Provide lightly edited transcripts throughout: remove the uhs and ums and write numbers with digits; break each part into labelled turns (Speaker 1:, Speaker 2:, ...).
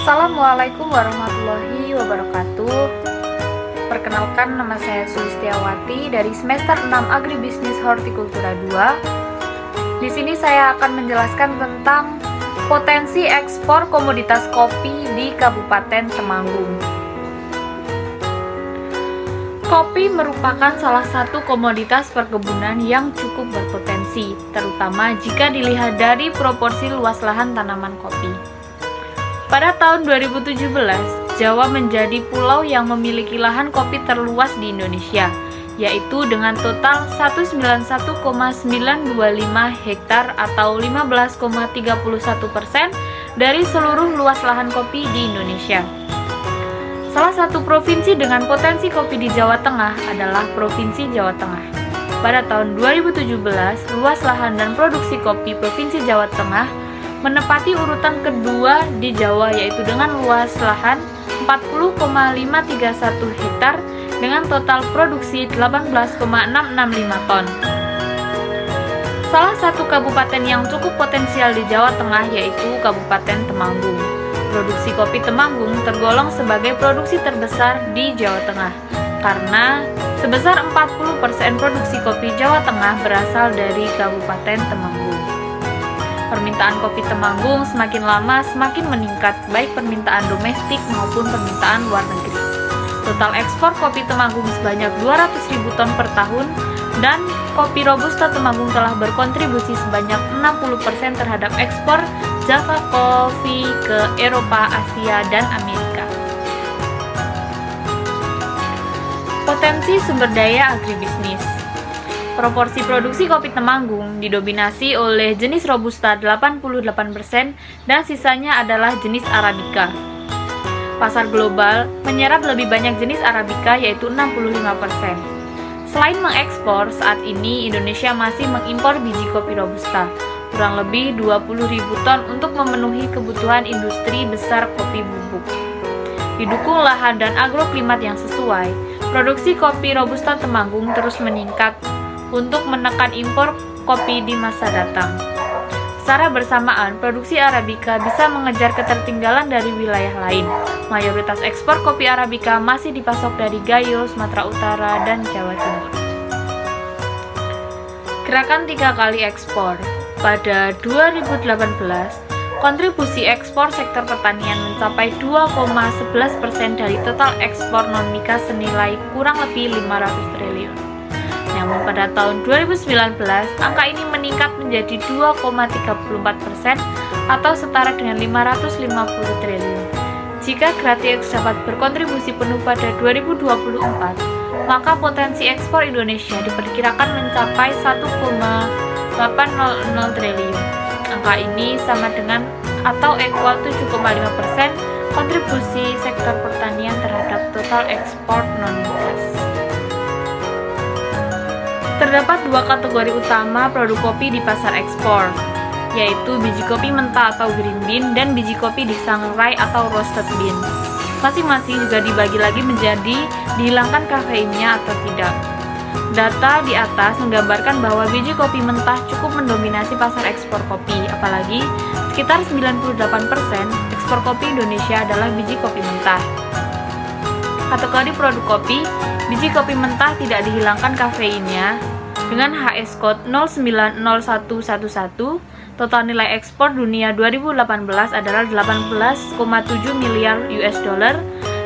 Speaker 1: Assalamualaikum warahmatullahi wabarakatuh. Perkenalkan, nama saya Sulistiawati dari semester 6 Agribisnis Hortikultura 2. Di sini saya akan menjelaskan tentang potensi ekspor komoditas kopi di Kabupaten Temanggung. Kopi merupakan salah satu komoditas perkebunan yang cukup berpotensi, terutama jika dilihat dari proporsi luas lahan tanaman kopi. Pada tahun 2017, Jawa menjadi pulau yang memiliki lahan kopi terluas di Indonesia, yaitu dengan total 191,925 hektar atau 15,31% dari seluruh luas lahan kopi di Indonesia. Salah satu provinsi dengan potensi kopi di Jawa Tengah adalah Provinsi Jawa Tengah. Pada tahun 2017, luas lahan dan produksi kopi Provinsi Jawa Tengah menempati urutan kedua di Jawa, yaitu dengan luas lahan 40,531 hektar dengan total produksi 18,665 ton. Salah satu kabupaten yang cukup potensial di Jawa Tengah yaitu Kabupaten Temanggung. Produksi kopi Temanggung tergolong sebagai produksi terbesar di Jawa Tengah karena sebesar 40% produksi kopi Jawa Tengah berasal dari Kabupaten Temanggung. Permintaan kopi Temanggung semakin lama semakin meningkat, baik permintaan domestik maupun permintaan luar negeri. Total ekspor kopi Temanggung sebanyak 200.000 ton per tahun, dan kopi Robusta Temanggung telah berkontribusi sebanyak 60% terhadap ekspor Java Coffee ke Eropa, Asia, dan Amerika. Potensi sumber daya agribisnis. Proporsi produksi kopi Temanggung didominasi oleh jenis Robusta 88% dan sisanya adalah jenis Arabica. Pasar global menyerap lebih banyak jenis Arabica yaitu 65%. Selain mengekspor, saat ini Indonesia masih mengimpor biji kopi Robusta, kurang lebih 20.000 ton untuk memenuhi kebutuhan industri besar kopi bubuk. Didukung lahan dan agroklimat yang sesuai, produksi kopi Robusta Temanggung terus meningkat untuk menekan impor kopi di masa datang. Secara bersamaan, produksi Arabica bisa mengejar ketertinggalan dari wilayah lain. Mayoritas ekspor kopi Arabica masih dipasok dari Gayo, Sumatera Utara, dan Jawa Timur. Gerakan 3 kali ekspor. Pada 2018, kontribusi ekspor sektor pertanian mencapai 2,11% dari total ekspor non-migas senilai kurang lebih 500 triliun. Namun pada tahun 2019, angka ini meningkat menjadi 2,34% atau setara dengan 550 triliun. Jika Gratex dapat berkontribusi penuh pada 2024, maka potensi ekspor Indonesia diperkirakan mencapai 1,800 triliun. Angka ini sama dengan atau equal 7,5% kontribusi sektor pertanian terhadap total ekspor non-migas. Terdapat dua kategori utama produk kopi di pasar ekspor, yaitu biji kopi mentah atau green bean dan biji kopi disangrai atau roasted bean. Masing-masing juga dibagi lagi menjadi dihilangkan kafeinnya atau tidak. Data di atas menggambarkan bahwa biji kopi mentah cukup mendominasi pasar ekspor kopi, apalagi sekitar 98% ekspor kopi Indonesia adalah biji kopi mentah. Kategori produk kopi, biji kopi mentah tidak dihilangkan kafeinnya dengan HS code 090111. Total nilai ekspor dunia 2018 adalah 18,7 miliar US dollar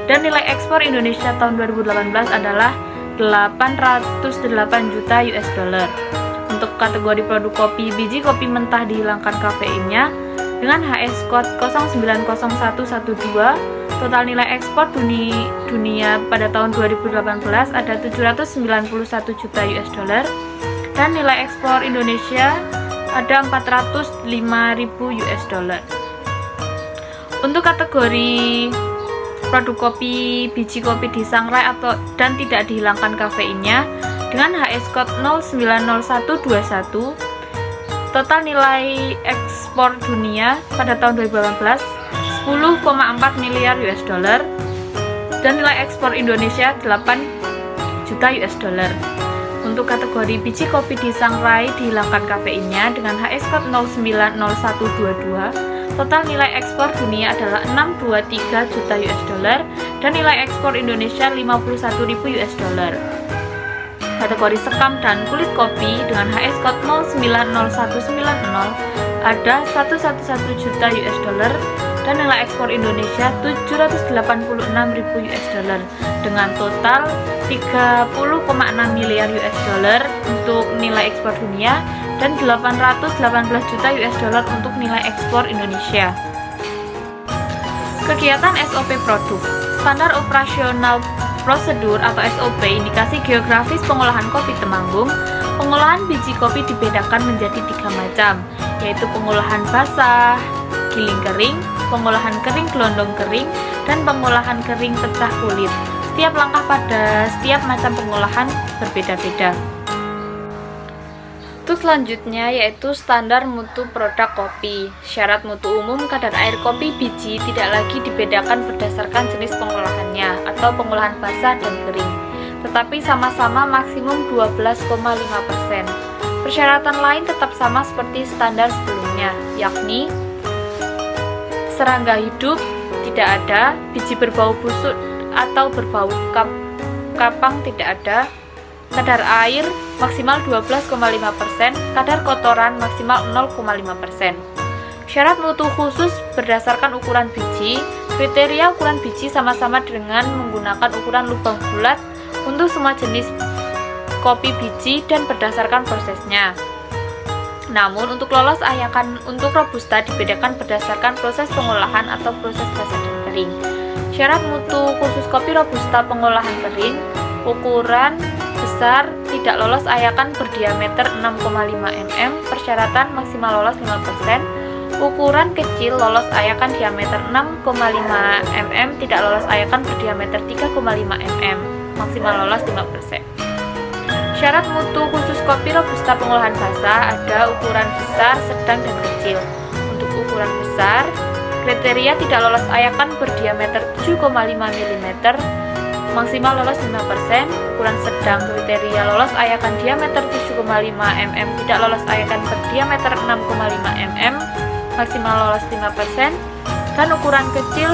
Speaker 1: dan nilai ekspor Indonesia tahun 2018 adalah 808 juta US dollar. Untuk kategori produk kopi, biji kopi mentah dihilangkan kafeinnya dengan HS code 090112. Total nilai ekspor dunia pada tahun 2018 ada 791 juta US dollar dan nilai ekspor Indonesia ada 405.000 US dollar. Untuk kategori produk kopi, biji kopi disangrai dan tidak dihilangkan kafeinnya dengan HS code 090121, total nilai ekspor dunia pada tahun 2018 10,4 miliar US dollar dan nilai ekspor Indonesia 8 juta US dollar. Untuk kategori biji kopi disangrai dihilangkan kafeinnya dengan HS code 090122, Total nilai ekspor dunia adalah 623 juta US dollar dan nilai ekspor Indonesia 51.000 US dollar. Kategori sekam dan kulit kopi dengan HS code 090190 ada 111 juta US dollar dan nilai ekspor Indonesia 786.000 US dollar dengan total 30,6 miliar US dollar untuk nilai ekspor dunia dan 818 juta US dollar untuk nilai ekspor Indonesia. Kegiatan SOP produk, standar operasional prosedur atau SOP indikasi geografis pengolahan kopi Temanggung. Pengolahan biji kopi dibedakan menjadi 3 macam, yaitu pengolahan basah, giling kering, pengolahan kering gelondong kering, dan pengolahan kering pecah kulit. Setiap langkah pada setiap macam pengolahan berbeda-beda. Untuk selanjutnya yaitu standar mutu produk kopi. Syarat mutu umum kadar air kopi biji tidak lagi dibedakan berdasarkan jenis pengolahannya atau pengolahan basah dan kering, tetapi sama-sama maksimum 12,5%. Persyaratan lain tetap sama seperti standar sebelumnya, yakni serangga hidup tidak ada, biji berbau busuk atau berbau kapang tidak ada, kadar air maksimal 12,5%, kadar kotoran maksimal 0,5%. Syarat mutu khusus berdasarkan ukuran biji. Kriteria ukuran biji sama-sama dengan menggunakan ukuran lubang bulat untuk semua jenis kopi biji dan berdasarkan prosesnya. Namun untuk lolos ayakan untuk robusta dibedakan berdasarkan proses pengolahan atau proses basah dan kering. Syarat mutu khusus kopi robusta pengolahan kering, ukuran besar tidak lolos ayakan berdiameter 6,5 mm, persyaratan maksimal lolos 5%. Ukuran kecil lolos ayakan diameter 6,5 mm, tidak lolos ayakan berdiameter 3,5 mm, maksimal lolos 5%. Syarat mutu khusus kopi robusta pengolahan basah ada ukuran besar, sedang, dan kecil. Untuk ukuran besar, kriteria tidak lolos ayakan berdiameter 7,5 mm, maksimal lolos 5%. Ukuran sedang kriteria lolos ayakan diameter 7,5 mm, tidak lolos ayakan berdiameter 6,5 mm, maksimal lolos 5%. Dan ukuran kecil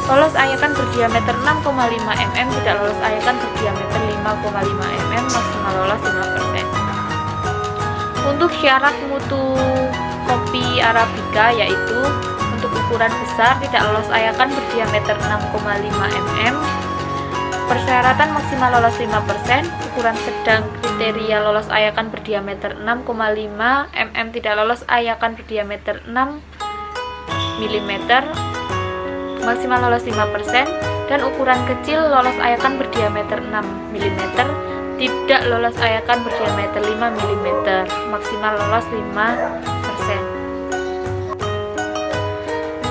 Speaker 1: lolos ayakan berdiameter 6,5 mm, tidak lolos ayakan berdiameter 5,5 mm, maksimal lolos 5%. Untuk syarat mutu kopi Arabica yaitu untuk ukuran besar tidak lolos ayakan berdiameter 6,5 mm, persyaratan maksimal lolos 5%. Ukuran sedang kriteria lolos ayakan berdiameter 6,5 mm, tidak lolos ayakan berdiameter 6 mm, maksimal lolos 5%. Dan ukuran kecil lolos ayakan berdiameter 6 mm, tidak lolos ayakan berdiameter 5 mm, maksimal lolos 5%.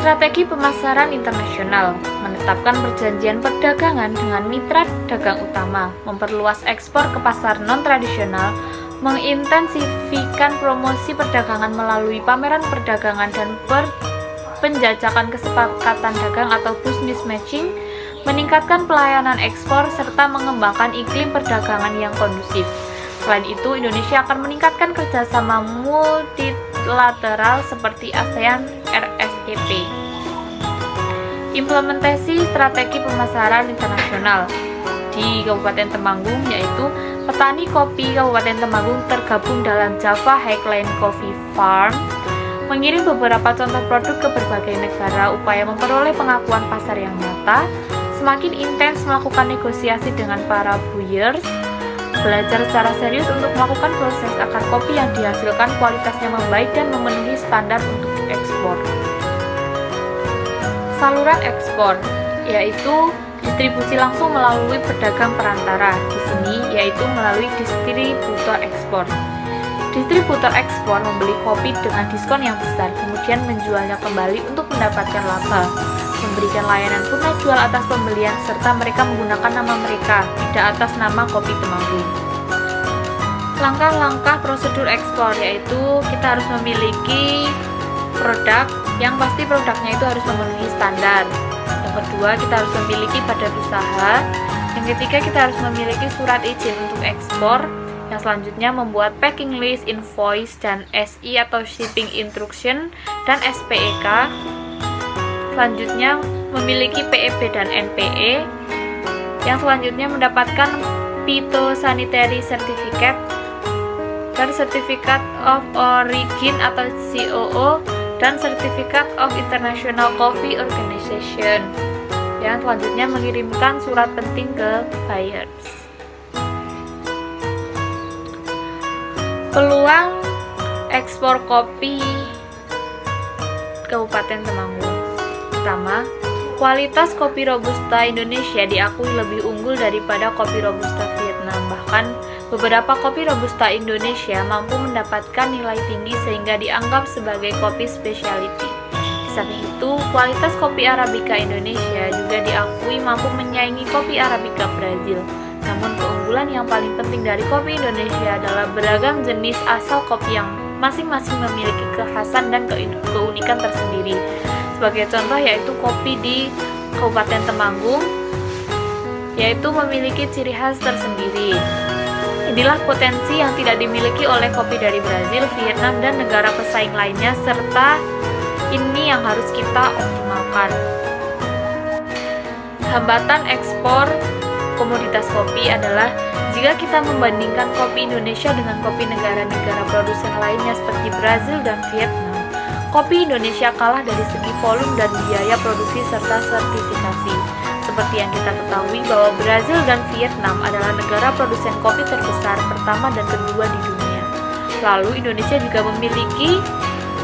Speaker 1: Strategi pemasaran internasional, menetapkan perjanjian perdagangan dengan mitra dagang utama, memperluas ekspor ke pasar non-tradisional, mengintensifikan promosi perdagangan melalui pameran perdagangan dan penjajakan kesepakatan dagang atau business matching, meningkatkan pelayanan ekspor, serta mengembangkan iklim perdagangan yang kondusif. Selain itu, Indonesia akan meningkatkan kerjasama multilateral seperti ASEAN RCEP. Implementasi strategi pemasaran internasional di Kabupaten Temanggung, yaitu petani kopi Kabupaten Temanggung tergabung dalam Java Highland Coffee Farm, mengirim beberapa contoh produk ke berbagai negara, upaya memperoleh pengakuan pasar yang nyata, semakin intens melakukan negosiasi dengan para buyers, belajar secara serius untuk melakukan proses akar kopi yang dihasilkan kualitasnya membaik dan memenuhi standar untuk diekspor. Saluran ekspor, yaitu distribusi langsung melalui pedagang perantara, di sini yaitu melalui distributor ekspor. Distributor ekspor membeli kopi dengan diskon yang besar, kemudian menjualnya kembali untuk mendapatkan laba, memberikan layanan tunai jual atas pembelian, serta mereka menggunakan nama mereka, tidak atas nama kopi Temanggung. Langkah-langkah prosedur ekspor, yaitu kita harus memiliki produk yang pasti produknya itu harus memenuhi standar. Yang kedua, kita harus memiliki badan usaha. Yang ketiga, kita harus memiliki surat izin untuk ekspor. Yang selanjutnya membuat packing list, invoice, dan SI atau shipping instruction, dan SPEK. Selanjutnya memiliki PEP dan NPE. Yang selanjutnya mendapatkan Phytosanitary Certificate dan Certificate of Origin atau COO dan Certificate of International Coffee Organization. Yang selanjutnya mengirimkan surat penting ke buyers. Peluang ekspor kopi Kabupaten Temanggung. Pertama, kualitas kopi Robusta Indonesia diakui lebih unggul daripada kopi Robusta Vietnam. Bahkan, beberapa kopi Robusta Indonesia mampu mendapatkan nilai tinggi sehingga dianggap sebagai kopi specialty. Di samping itu, kualitas kopi Arabica Indonesia juga diakui mampu menyaingi kopi Arabica Brazil. Namun, keunggulan yang paling penting dari kopi Indonesia adalah beragam jenis asal kopi yang masing-masing memiliki kekhasan dan keunikan tersendiri. Sebagai contoh yaitu kopi di Kabupaten Temanggung yaitu memiliki ciri khas tersendiri. Inilah potensi yang tidak dimiliki oleh kopi dari Brazil, Vietnam, dan negara pesaing lainnya, serta ini yang harus kita optimalkan. Hambatan ekspor komoditas kopi adalah jika kita membandingkan kopi Indonesia dengan kopi negara-negara produsen lainnya seperti Brazil dan Vietnam, kopi Indonesia kalah dari segi volume dan biaya produksi serta sertifikasi. Seperti yang kita ketahui bahwa Brazil dan Vietnam adalah negara produsen kopi terbesar pertama dan kedua di dunia. Lalu Indonesia juga memiliki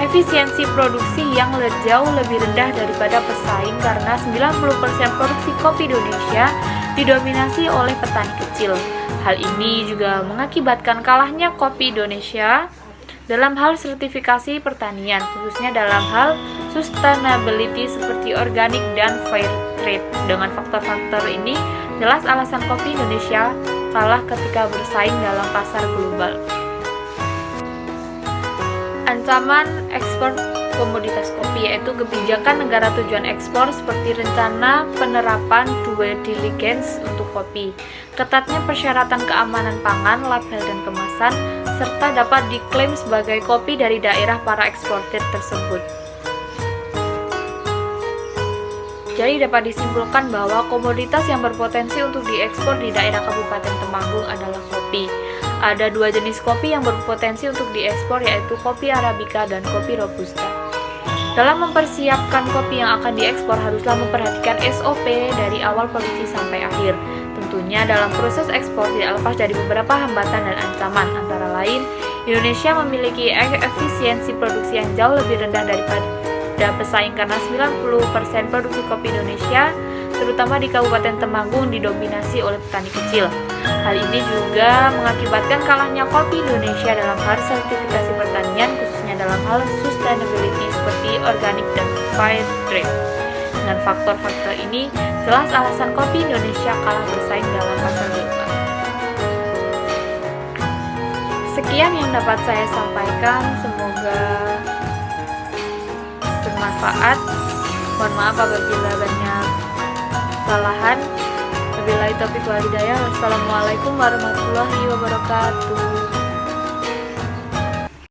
Speaker 1: efisiensi produksi yang jauh lebih rendah daripada pesaing karena 90% produksi kopi Indonesia didominasi oleh petani kecil. Hal ini juga mengakibatkan kalahnya kopi Indonesia dalam hal sertifikasi pertanian, khususnya dalam hal sustainability seperti organik dan fair trade. Dengan faktor-faktor ini, jelas alasan kopi Indonesia kalah ketika bersaing dalam pasar global. Ancaman ekspor komoditas kopi yaitu kebijakan negara tujuan ekspor seperti rencana penerapan due diligence untuk kopi, ketatnya persyaratan keamanan pangan, label dan kemasan, serta dapat diklaim sebagai kopi dari daerah para eksportir tersebut. Jadi dapat disimpulkan bahwa komoditas yang berpotensi untuk diekspor di daerah Kabupaten Temanggung adalah kopi. Ada dua jenis kopi yang berpotensi untuk diekspor yaitu kopi Arabica dan kopi Robusta. Dalam mempersiapkan kopi yang akan diekspor haruslah memperhatikan SOP dari awal produksi sampai akhir. Tentunya dalam proses ekspor tidak lepas dari beberapa hambatan dan ancaman, antara lain Indonesia memiliki efisiensi produksi yang jauh lebih rendah daripada pesaing karena 90% produksi kopi Indonesia terutama di Kabupaten Temanggung didominasi oleh petani kecil. Hal ini juga mengakibatkan kalahnya kopi Indonesia dalam hal sertifikasi pertanian, khususnya dalam hal sustainability seperti organik dan fair trade. Dengan faktor-faktor ini, jelas alasan kopi Indonesia kalah bersaing dalam pasar global. Sekian yang dapat saya sampaikan, semoga bermanfaat. Mohon maaf apabila banyak kesalahan. Wabillahi taufiq wal hidayah. Wassalamualaikum warahmatullahi wabarakatuh.